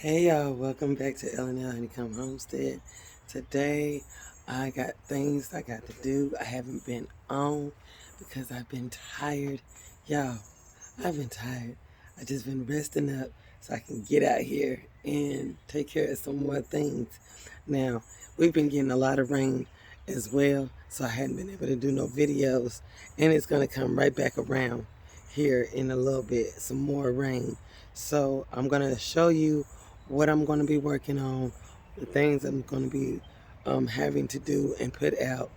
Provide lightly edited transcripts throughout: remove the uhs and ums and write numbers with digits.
Hey y'all, welcome back to L&L Honeycomb Homestead. Today I got things I got to do. I haven't been on because I've been tired. Y'all, I've been tired. I just been resting up so I can get out here and take care of some more things. Now, we've been getting a lot of rain as well, so I hadn't been able to do no videos, and it's going to come right back around here in a little bit, some more rain. So I'm going to show you what I'm going to be working on, the things I'm going to be having to do and put out,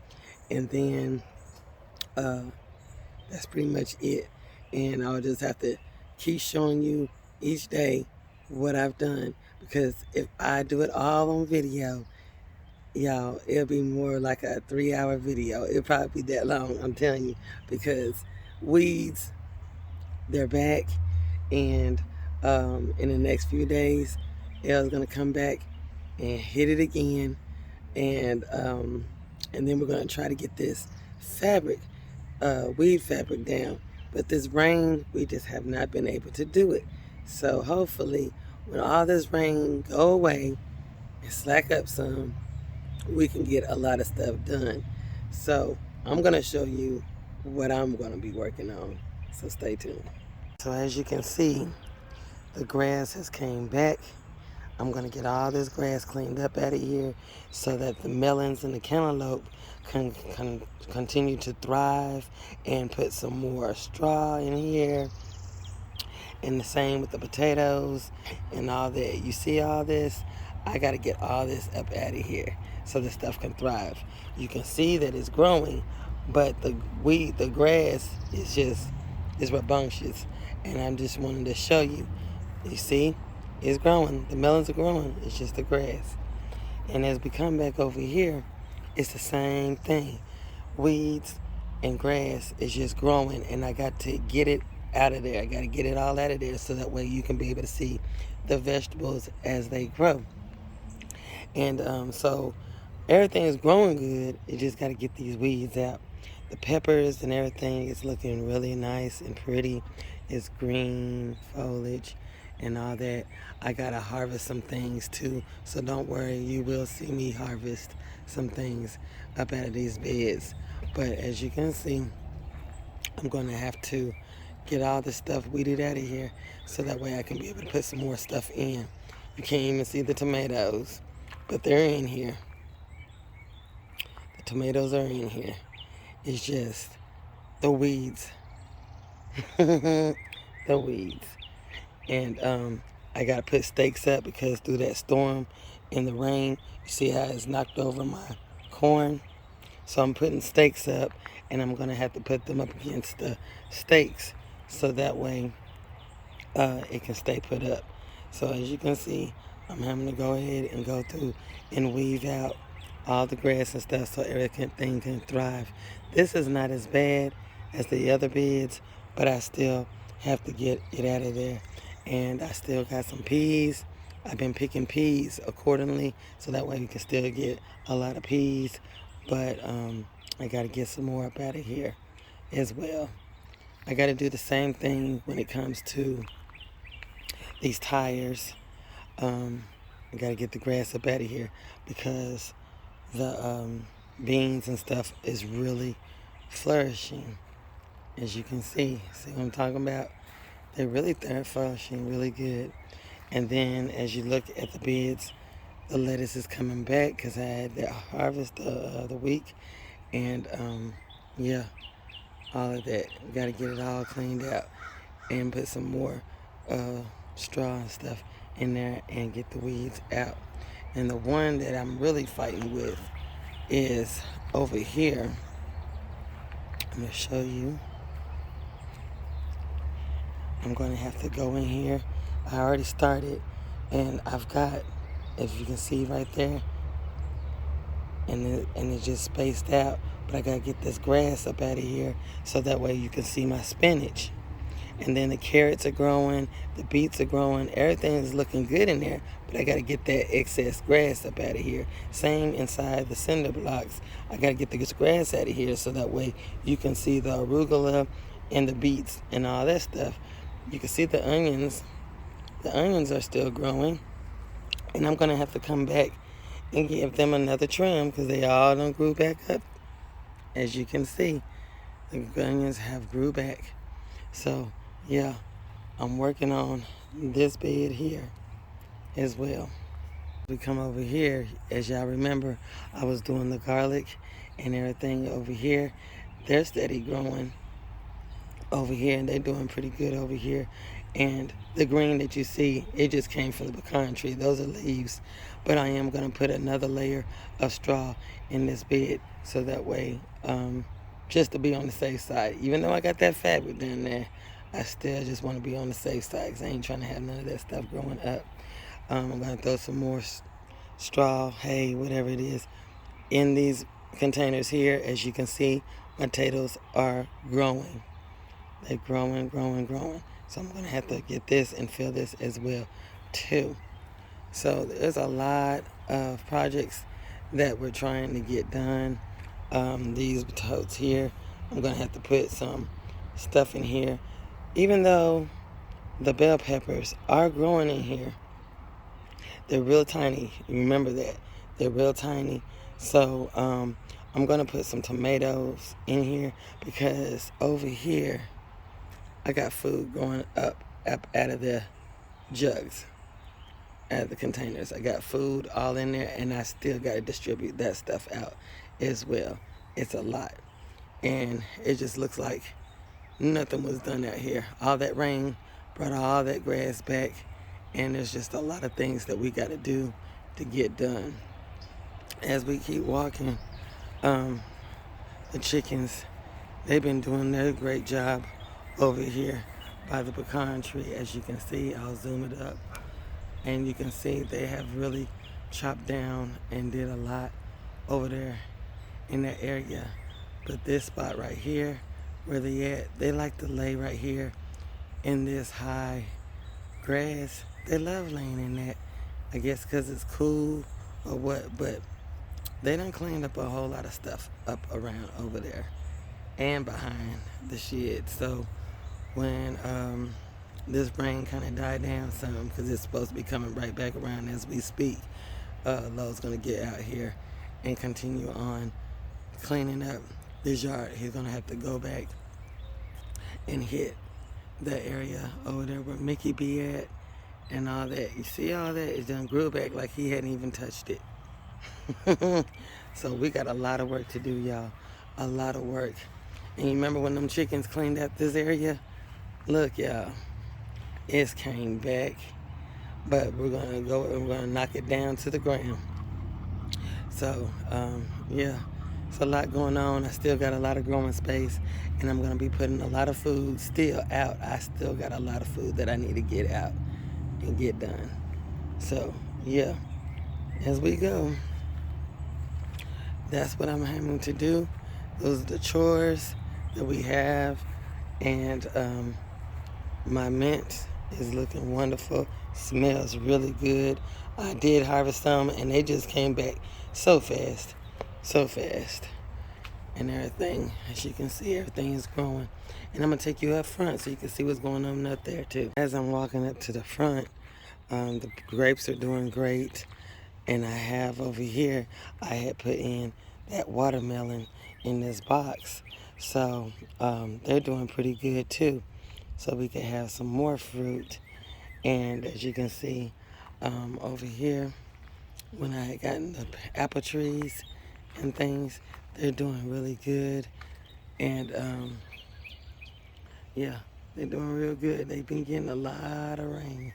and then that's pretty much it. And I'll just have to keep showing you each day what I've done, because if I do it all on video, y'all, it'll be more like a 3-hour video. It'll probably be that long, I'm telling you, because weeds, they're back, and in the next few days, Elle's gonna come back and hit it again, and then we're gonna try to get this fabric, weed fabric down. But this rain, we just have not been able to do it. So hopefully, when all this rain go away and slack up some, we can get a lot of stuff done. So I'm gonna show you what I'm gonna be working on. So stay tuned. So as you can see, the grass has came back. I'm gonna get all this grass cleaned up out of here so that the melons and the cantaloupe can continue to thrive, and put some more straw in here. And the same with the potatoes and all that. You see all this? I gotta get all this up out of here so the stuff can thrive. You can see that it's growing, but the grass is rambunctious. And I'm just wanting to show you. You see, it's growing. The melons are growing. It's just the grass. And as we come back over here, it's the same thing. Weeds and grass is just growing, and I got to get it out of there. I got to get it all out of there so that way you can be able to see the vegetables as they grow. And so everything is growing good. You just got to get these weeds out. The peppers and everything is looking really nice and pretty. It's green foliage and all that. I got to harvest some things too, so don't worry, you will see me harvest some things up out of these beds. But as you can see, I'm going to have to get all this stuff weeded out of here so that way I can be able to put some more stuff in. You can't even see the tomatoes, but they're in here. The tomatoes are in here. It's just the weeds. The weeds. And I got to put stakes up because through that storm and the rain, you see how it's knocked over my corn? So I'm putting stakes up, and I'm going to have to put them up against the stakes so that way it can stay put up. So as you can see, I'm having to go ahead and go through and weave out all the grass and stuff so everything can thrive. This is not as bad as the other beds, but I still have to get it out of there. And I still got some peas. I've been picking peas accordingly so that way we can still get a lot of peas. But I got to get some more up out of here as well. I got to do the same thing when it comes to these tires. I got to get the grass up out of here because the beans and stuff is really flourishing. As you can see what I'm talking about? They're really flourishing really good. And then as you look at the beds, the lettuce is coming back because I had that harvest the other week. And yeah, all of that. We got to get it all cleaned out and put some more straw and stuff in there and get the weeds out. And the one that I'm really fighting with is over here. I'm going to show you. I'm going to have to go in here. I already started, and I've got, if you can see right there, and it's just spaced out, but I got to get this grass up out of here so that way you can see my spinach. And then the carrots are growing, the beets are growing, everything is looking good in there, but I got to get that excess grass up out of here. Same inside the cinder blocks. I got to get this grass out of here so that way you can see the arugula and the beets and all that stuff. You can see the onions. The onions are still growing. And I'm going to have to come back and give them another trim because they all done grew back up. As you can see, the onions have grew back. So, yeah, I'm working on this bed here as well. We come over here, as y'all remember, I was doing the garlic and everything over here. They're steady growing over here, and they're doing pretty good over here. And the green that you see, it just came from the pecan tree. Those are leaves. But I am going to put another layer of straw in this bed so that way, just to be on the safe side. Even though I got that fabric down there, I still just want to be on the safe side because I ain't trying to have none of that stuff growing up. I'm going to throw some more straw, hay, whatever it is, in these containers here. As you can see, my potatoes are growing. They're growing, growing, growing. So I'm going to have to get this and fill this as well, too. So there's a lot of projects that we're trying to get done. These totes here, I'm going to have to put some stuff in here. Even though the bell peppers are growing in here, they're real tiny. You remember that. They're real tiny. So I'm going to put some tomatoes in here because over here, I got food going up out of the jugs, out of the containers. I got food all in there, and I still got to distribute that stuff out as well. It's a lot. And it just looks like nothing was done out here. All that rain brought all that grass back, and there's just a lot of things that we got to do to get done. As we keep walking, the chickens, they've been doing their great job over here by the pecan tree. As you can see, I'll zoom it up, and you can see they have really chopped down and did a lot over there in that area. But this spot right here, where they at, they like to lay right here in this high grass. They love laying in that, I guess because it's cool or what, but they done cleaned up a whole lot of stuff up around over there and behind the shed. So when this rain kind of died down some, because it's supposed to be coming right back around as we speak, Lo's going to get out here and continue on cleaning up this yard. He's going to have to go back and hit that area over there where Mickey be at and all that. You see all that? It done grew back like he hadn't even touched it. So we got a lot of work to do, y'all. A lot of work. And you remember when them chickens cleaned out this area? Look, y'all, it's came back, but we're gonna knock it down to the ground. So, yeah, it's a lot going on. I still got a lot of growing space, and I'm gonna be putting a lot of food still out. I still got a lot of food that I need to get out and get done. So, yeah, as we go, that's what I'm having to do. Those are the chores that we have, and my mint is looking wonderful. Smells really good. I did harvest some, and they just came back so fast, and everything. As you can see, everything is growing. And I'm gonna take you up front so you can see what's going on up there too. As I'm walking up to the front, the grapes are doing great, and I have over here, I had put in that watermelon in this box, so they're doing pretty good too. So we can have some more fruit. And as you can see over here, when I had gotten the apple trees and things, they're doing really good. And yeah, they're doing real good. They've been getting a lot of rain,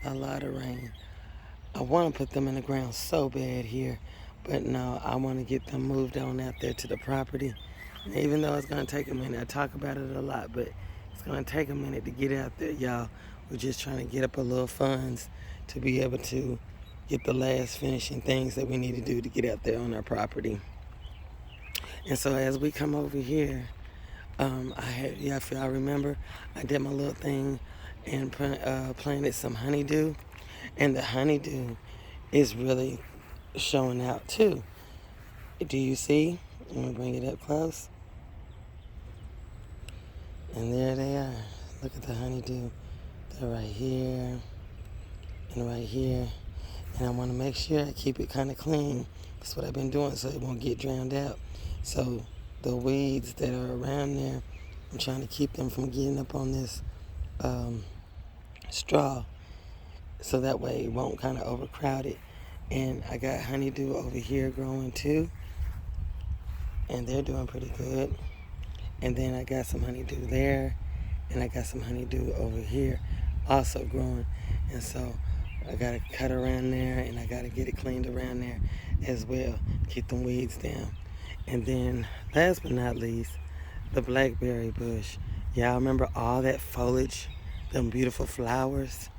a lot of rain. I want to put them in the ground so bad here, but no, I want to get them moved on out there to the property. And even though it's going to take a minute, I talk about it a lot, but it's going to take a minute to get out there, y'all. We're just trying to get up a little funds to be able to get the last finishing things that we need to do to get out there on our property. And so as we come over here, if y'all remember, I did my little thing and planted some honeydew. And the honeydew is really showing out too. Do you see? Let me bring it up close. And there they are. Look at the honeydew. They're right here and right here. And I want to make sure I keep it kind of clean. That's what I've been doing so it won't get drowned out. So the weeds that are around there, I'm trying to keep them from getting up on this straw, so that way it won't kind of overcrowd it. And I got honeydew over here growing too, and they're doing pretty good. And then I got some honeydew there, and I got some honeydew over here also growing. And so I got to cut around there, and I got to get it cleaned around there as well, keep them weeds down. And then last but not least, the blackberry bush. Y'all remember all that foliage, them beautiful flowers?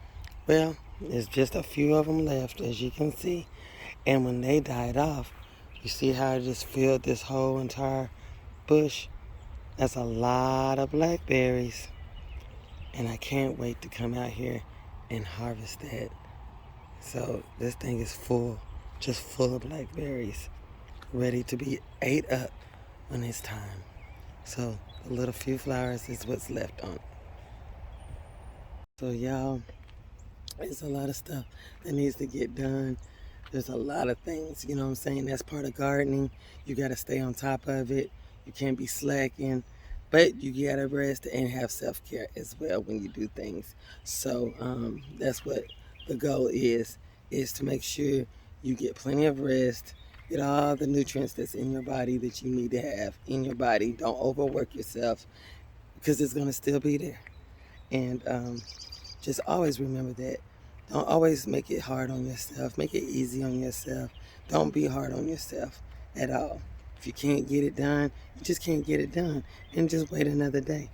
Well, there's just a few of them left, as you can see. And when they died off, you see how it just filled this whole entire bush? That's a lot of blackberries. And I can't wait to come out here and harvest that. So this thing is full, just full of blackberries, ready to be ate up when it's time. So the little few flowers is what's left on it. So y'all, it's a lot of stuff that needs to get done. There's a lot of things, you know what I'm saying? That's part of gardening. You got to stay on top of it. You can't be slacking, but you got to rest and have self-care as well when you do things. So that's what the goal is to make sure you get plenty of rest, get all the nutrients that's in your body that you need to have in your body. Don't overwork yourself, because it's going to still be there. And just always remember that. Don't always make it hard on yourself. Make it easy on yourself. Don't be hard on yourself at all. If you can't get it done, you just can't get it done. And just wait another day.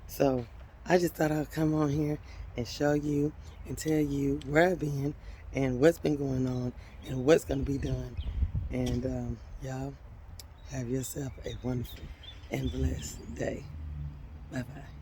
So I just thought I'd come on here and show you and tell you where I've been and what's been going on and what's going to be done. And y'all, have yourself a wonderful and blessed day. Bye-bye.